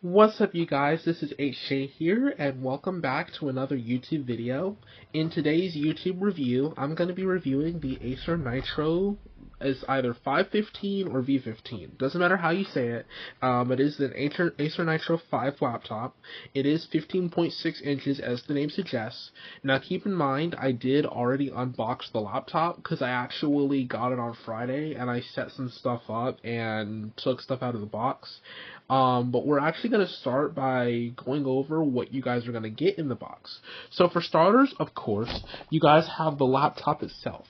What's up, you guys? This is HJ here, and welcome back to another YouTube video. In today's YouTube review, I'm going to be reviewing the Acer Nitro as either 515 or V15. Doesn't matter how you say it. It is an Acer Nitro V laptop. It is 15.6 inches, as the name suggests. Now, keep in mind, I did already unbox the laptop because I actually got it on Friday, and I set some stuff up and took stuff out of the box. But we're actually going to start by going over what you guys are going to get in the box. So for starters, of course, you guys have the laptop itself.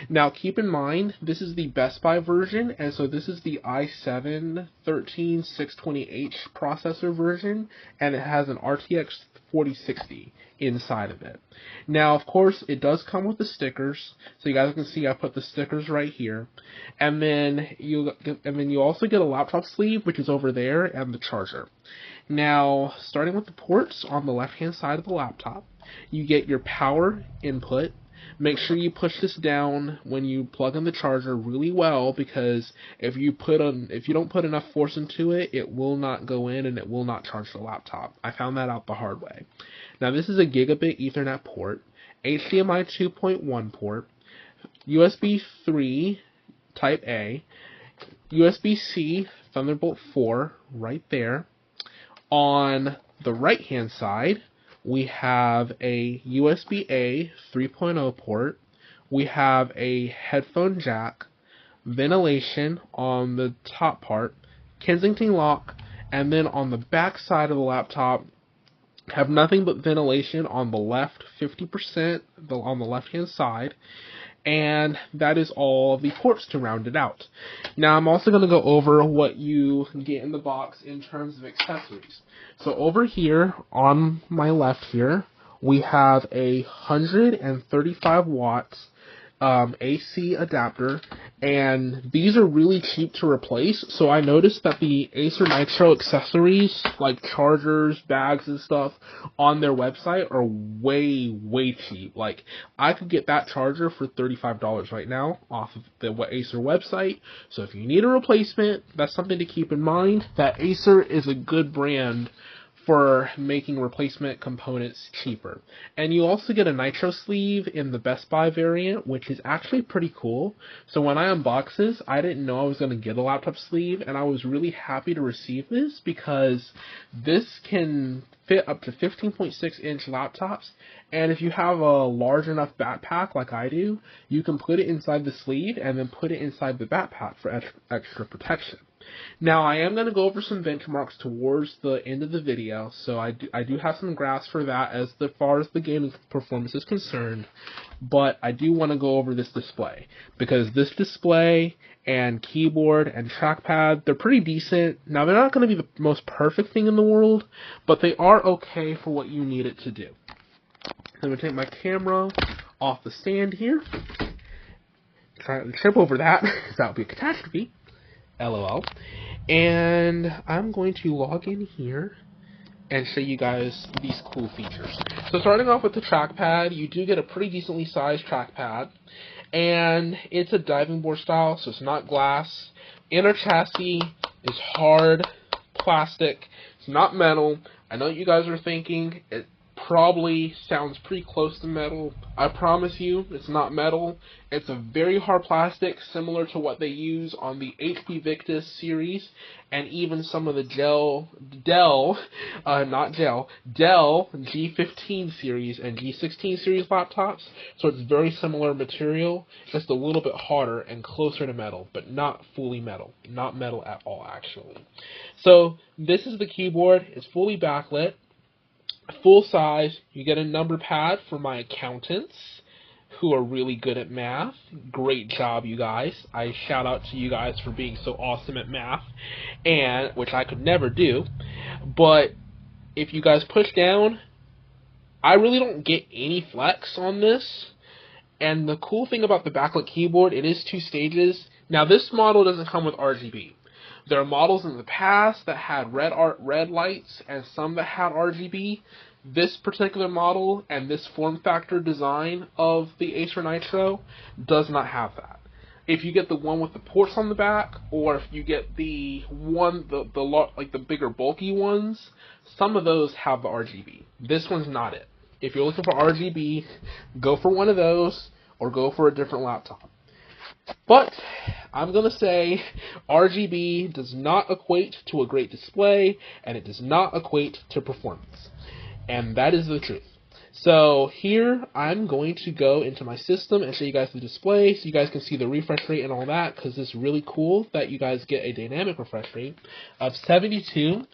Now keep in mind, this is the Best Buy version, and so this is the i7-13620H processor version, and it has an RTX 4060 inside of it. Now, of course, it does come with the stickers, so you guys can see I put the stickers right here, and then you also get a laptop sleeve, which is over there, and the charger. Now, starting with the ports on the left-hand side of the laptop, you get your power input. Make sure you push this down when you plug in the charger really well, because if you don't put enough force into it, it will not go in and it will not charge the laptop. I found that out the hard way. Now, this is a gigabit Ethernet port, HDMI 2.1 port, USB 3 Type A, USB-C Thunderbolt 4 right there. On the right-hand side, we have a USB-A 3.0 port. We have a headphone jack, ventilation on the top part, Kensington lock, and then on the back side of the laptop, have nothing but ventilation on the left 50%, on the left-hand side, and that is all of the ports to round it out. Now, I'm also going to go over what you get in the box in terms of accessories. So over here, on my left here, we have a 135 watts AC adapter, and these are really cheap to replace. So I noticed that the Acer Nitro accessories, like chargers, bags, and stuff, on their website are way cheap. Like, I could get that charger for $35 right now off of the Acer website. So if you need a replacement, that's something to keep in mind, that Acer is a good brand for making replacement components cheaper. And you also get a Nitro sleeve in the Best Buy variant, which is actually pretty cool. So when I unboxed this, I didn't know I was going to get a laptop sleeve, and I was really happy to receive this because this can fit up to 15.6-inch laptops, and if you have a large enough backpack like I do, you can put it inside the sleeve and then put it inside the backpack for extra protection. Now, I am going to go over some benchmarks towards the end of the video, so I do have some graphs for that as far as the gaming performance is concerned, but I do want to go over this display, because this display and keyboard and trackpad, they're pretty decent. Now, they're not going to be the most perfect thing in the world, but they are okay for what you need it to do. I'm going to take my camera off the stand here. Try to trip over that, because that would be a catastrophe. LOL. And I'm going to log in here and show you guys these cool features. So starting off with the trackpad, you do get a pretty decently sized trackpad, and it's a diving board style, so it's not glass. Inner chassis is hard plastic. It's not metal. I know what you guys are thinking. It probably sounds pretty close to metal. I promise you, it's not metal. It's a very hard plastic, similar to what they use on the HP Victus series, and even some of the Dell G15 series and G16 series laptops. So it's very similar material, just a little bit harder and closer to metal, but not fully metal. Not metal at all, actually. So this is the keyboard. It's fully backlit. Full size. You get a number pad for my accountants who are really good at math. Great job, you guys. I shout out to you guys for being so awesome at math, and which I could never do. But if you guys push down, I really don't get any flex on this. And the cool thing about the backlit keyboard, it is 2 stages. Now, this model doesn't come with RGB. There are models in the past that had red lights and some that had RGB. This particular model and this form factor design of the Acer Nitro does not have that. if you get the one with the ports on the back, or if you get the one, like the bigger bulky ones, some of those have the RGB. This one's not it. If you're looking for RGB, go for one of those, or go for a different laptop. But I'm going to say RGB does not equate to a great display, and it does not equate to performance. And that is the truth. So here I'm going to go into my system and show you guys the display so you guys can see the refresh rate and all that, because it's really cool that you guys get a dynamic refresh rate of 72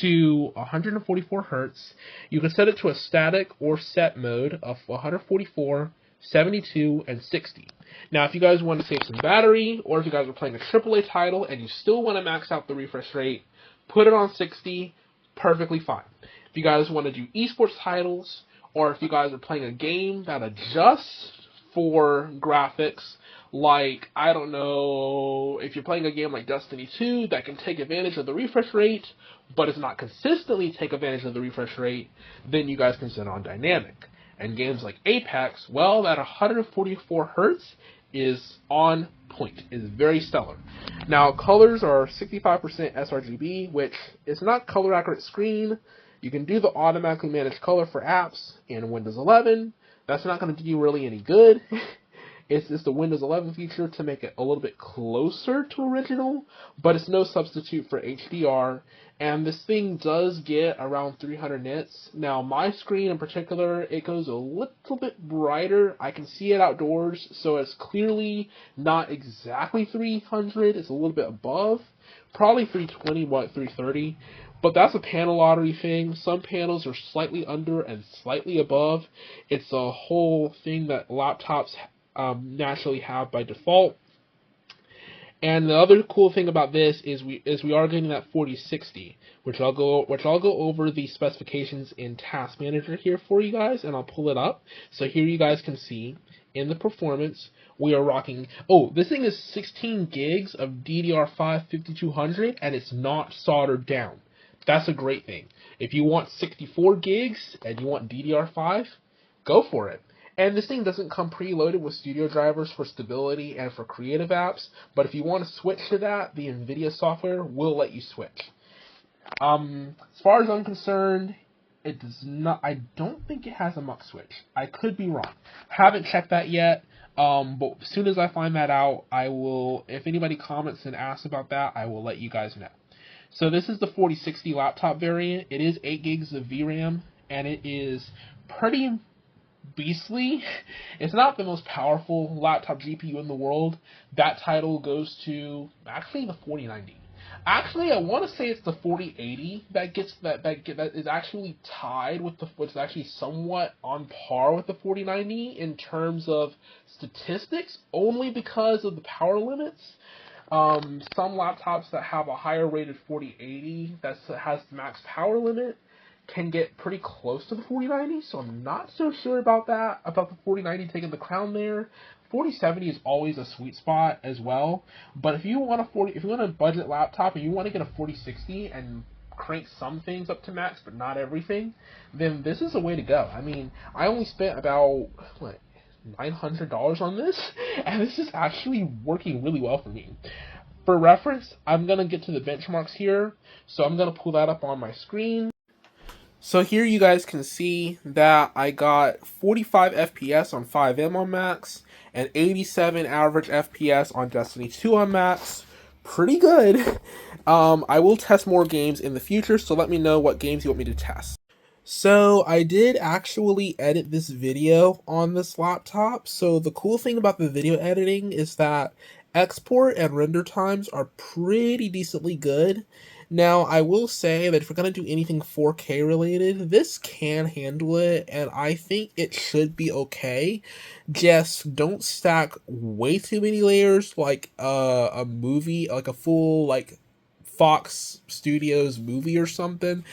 to 144 Hertz. You can set it to a static or set mode of 144, 72, and 60. Now, if you guys want to save some battery, or if you guys are playing a AAA title and you still want to max out the refresh rate, put it on 60, perfectly fine. If you guys want to do esports titles, or if you guys are playing a game that adjusts for graphics, like, I don't know, if you're playing a game like Destiny 2 that can take advantage of the refresh rate, but it's not consistently take advantage of the refresh rate, then you guys can set on dynamic. And games like Apex, well, that 144 Hertz is on point, is very stellar. Now, colors are 65% sRGB, which is not color accurate screen. You can do the automatically managed color for apps in Windows 11. That's not going to do you really any good. It's just the Windows 11 feature to make it a little bit closer to original, but it's no substitute for HDR, and this thing does get around 300 nits. Now, my screen in particular, it goes a little bit brighter. I can see it outdoors, so it's clearly not exactly 300. It's a little bit above, probably 320, 330. But that's a panel lottery thing. Some panels are slightly under and slightly above. It's a whole thing that laptops naturally have by default. And the other cool thing about this is we are getting that 4060, which I'll go over the specifications in Task Manager here for you guys, and I'll pull it up. So here you guys can see in the performance we are rocking. Oh, this thing is 16 gigs of DDR5 5200, and it's not soldered down. That's a great thing. If you want 64 gigs and you want DDR5, go for it. And this thing doesn't come preloaded with studio drivers for stability and for creative apps, but if you want to switch to that, the NVIDIA software will let you switch. As far as I'm concerned, it does not. I don't think it has a mux switch. I could be wrong. Haven't checked that yet. But as soon as I find that out, I will. If anybody comments and asks about that, I will let you guys know. So this is the 4060 laptop variant. It is 8 gigs of VRAM, and it is pretty beastly. It's not the most powerful laptop GPU in the world. That title goes to actually the 4090. Actually, I want to say it's the 4080 that is actually tied with what's actually somewhat on par with the 4090 in terms of statistics, only because of the power limits. Some laptops that have a higher rated 4080 that has the max power limit can get pretty close to the 4090, so I'm not so sure about that, about the 4090 taking the crown there. 4070 is always a sweet spot as well, but if you want a budget laptop and you want to get a 4060 and crank some things up to max but not everything, then this is a way to go. I mean, I only spent about $900 on this, and this is actually working really well for me. For reference, I'm going to get to the benchmarks here, so I'm going to pull that up on my screen. So here you guys can see that I got 45 FPS on 5M on max, and 87 average FPS on Destiny 2 on max. Pretty good. I will test more games in the future, so let me know what games you want me to test. So I did actually edit this video on this laptop. So the cool thing about the video editing is that export and render times are pretty decently good. Now, I will say that if we're going to do anything 4K related, this can handle it, and I think it should be okay. Just don't stack way too many layers like a movie, like a full, like, Fox Studios movie or something,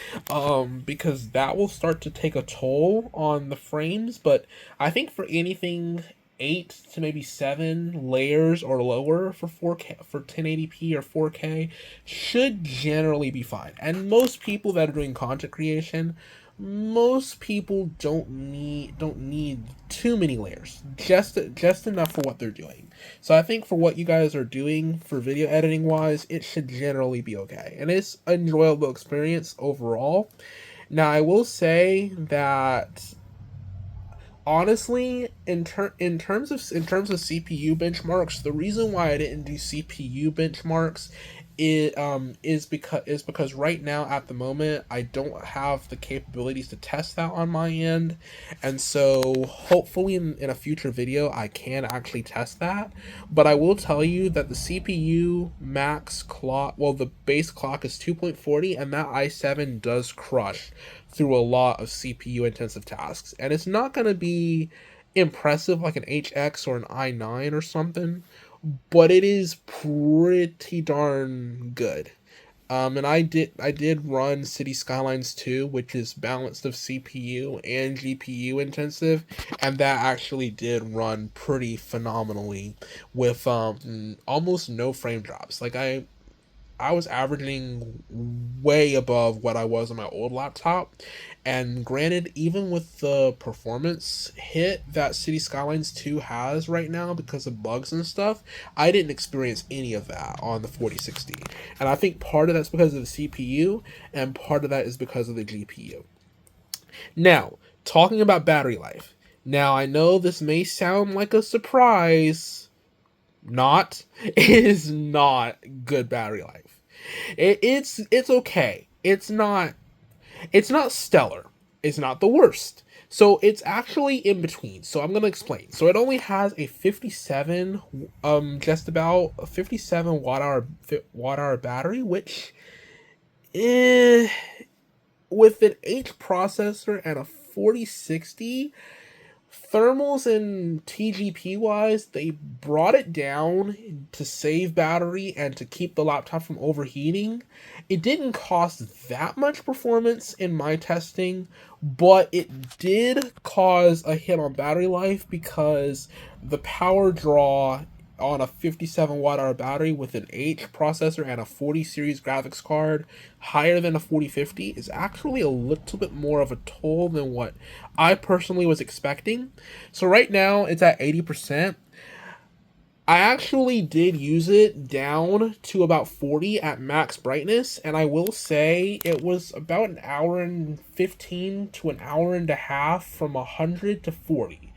because that will start to take a toll on the frames. But I think for anything 8 to maybe 7 layers or lower for 4K, for 1080p or 4K should generally be fine. And most people that are doing content creation most people don't need too many layers, just enough for what they're doing. So I think for what you guys are doing for video editing wise, it should generally be okay, and it's an enjoyable experience overall. Now I will say that honestly, in terms of CPU benchmarks, the reason why I didn't do CPU benchmarks is because right now at the moment I don't have the capabilities to test that on my end, and so hopefully in a future video I can actually test that. But I will tell you that the CPU max clock, well, the base clock is 2.40, and that i7 does crush through a lot of CPU intensive tasks. And it's not going to be impressive like an HX or an i9 or something, but it is pretty darn good. And I did run City Skylines 2, which is balanced of CPU and GPU intensive, and that actually did run pretty phenomenally with almost no frame drops. Like I was averaging way above what I was on my old laptop. And granted, even with the performance hit that City Skylines 2 has right now because of bugs and stuff, I didn't experience any of that on the 4060. And I think part of that's because of the CPU, and part of that is because of the GPU. Now, talking about battery life. Now, I know this may sound like a surprise. Not. It is not good battery life. It's okay. It's not stellar. It's not the worst. So it's actually in between. So I'm gonna explain. So it only has a 57, just about a 57 watt hour battery, which, eh, with an H processor and a 4060, thermals and TGP wise, they brought it down to save battery and to keep the laptop from overheating. It didn't cost that much performance in my testing, but it did cause a hit on battery life because the power draw on a 57 watt hour battery with an H processor and a 40 series graphics card higher than a 4050 is actually a little bit more of a toll than what I personally was expecting. So right now it's at 80%. I actually did use it down to about 40 at max brightness, and I will say it was about an hour and 15 to an hour and a half from 100 to 40.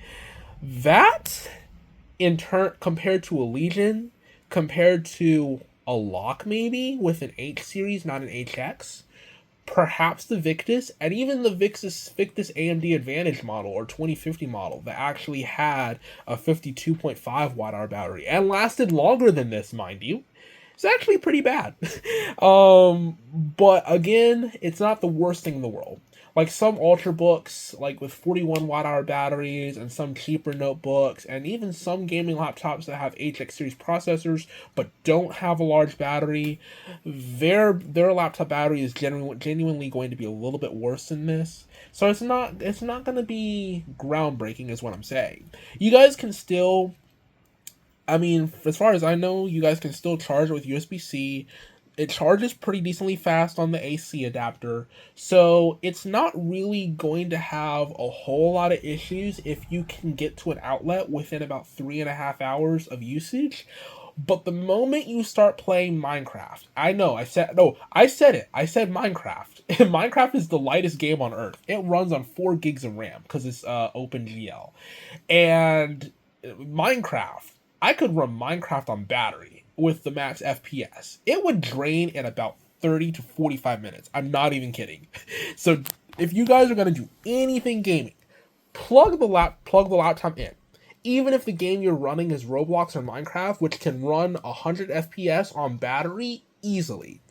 That in turn, compared to a Legion, compared to a Lock maybe with an H series, not an HX, perhaps the Victus, and even the Victus AMD Advantage model or 2050 model that actually had a 52.5 watt hour battery and lasted longer than this, mind you. It's actually pretty bad. But again, it's not the worst thing in the world. Like some ultrabooks, like with 41 watt hour batteries, and some cheaper notebooks, and even some gaming laptops that have HX series processors but don't have a large battery, their laptop battery is genuinely going to be a little bit worse than this. So it's not going to be groundbreaking, is what I'm saying. You guys can still, I mean, as far as I know, you guys can still charge it with USB-C. It charges pretty decently fast on the AC adapter, so it's not really going to have a whole lot of issues if you can get to an outlet within about 3.5 hours of usage. But the moment you start playing Minecraft, I know, I said it. I said Minecraft. Minecraft is the lightest game on earth. It runs on 4 gigs of RAM because it's OpenGL. And Minecraft, I could run Minecraft on battery with the max FPS. It would drain in about 30 to 45 minutes. I'm not even kidding. So if you guys are going to do anything gaming, plug the laptop in. Even if the game you're running is Roblox or Minecraft, which can run 100 FPS on battery easily,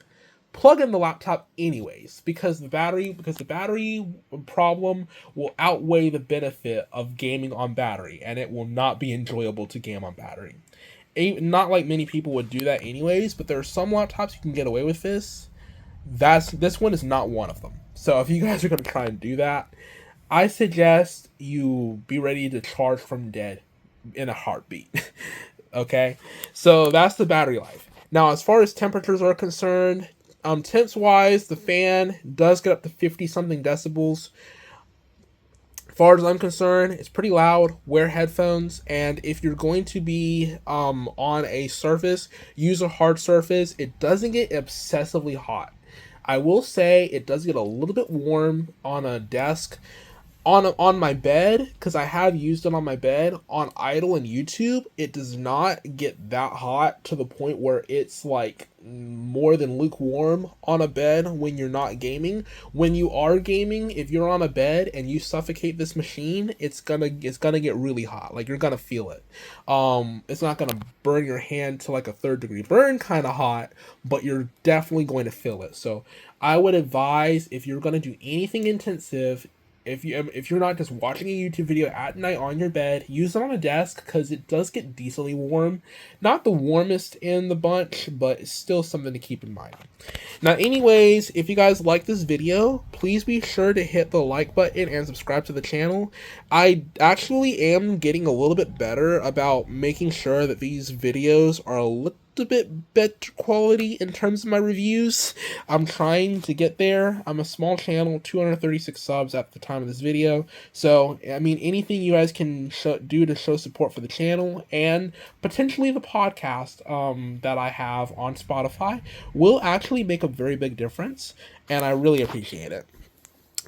plug in the laptop anyways, because the battery problem will outweigh the benefit of gaming on battery, and it will not be enjoyable to game on battery. Not like many people would do that anyways, but there are some laptops you can get away with this. This one is not one of them. So if you guys are going to try and do that, I suggest you be ready to charge from dead in a heartbeat. Okay? So that's the battery life. Now, as far as temperatures are concerned, Temps wise, the fan does get up to 50 something decibels. As far as I'm concerned, it's pretty loud. Wear headphones, and if you're going to be on a surface, use a hard surface. It doesn't get obsessively hot. I will say it does get a little bit warm on a desk, on my bed, because I have used it on my bed on idle and YouTube. It does not get that hot to the point where it's like more than lukewarm on a bed when you're not gaming. When you are gaming, if you're on a bed and you suffocate this machine, it's gonna get really hot. Like, you're gonna feel it. It's not gonna burn your hand to like a 3rd-degree burn kind of hot, but you're definitely going to feel it. So I would advise, if you're gonna do anything intensive, if you're not just watching a YouTube video at night on your bed, use it on a desk, because it does get decently warm. Not the warmest in the bunch, but it's still something to keep in mind. Now, anyways, if you guys like this video, please be sure to hit the like button and subscribe to the channel. I actually am getting a little bit better about making sure that these videos are a little bit better quality in terms of my reviews. I'm trying to get there. I'm a small channel, 236 subs at the time of this video. So, I mean, anything you guys can do to show support for the channel and potentially the podcast that I have on Spotify will actually make a very big difference, and I really appreciate it.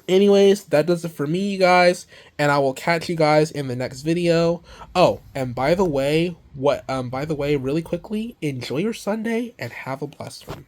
Anyways, that does it for me, you guys, and I will catch you guys in the next video. Oh, and by the way, really quickly, enjoy your Sunday and have a blessed one.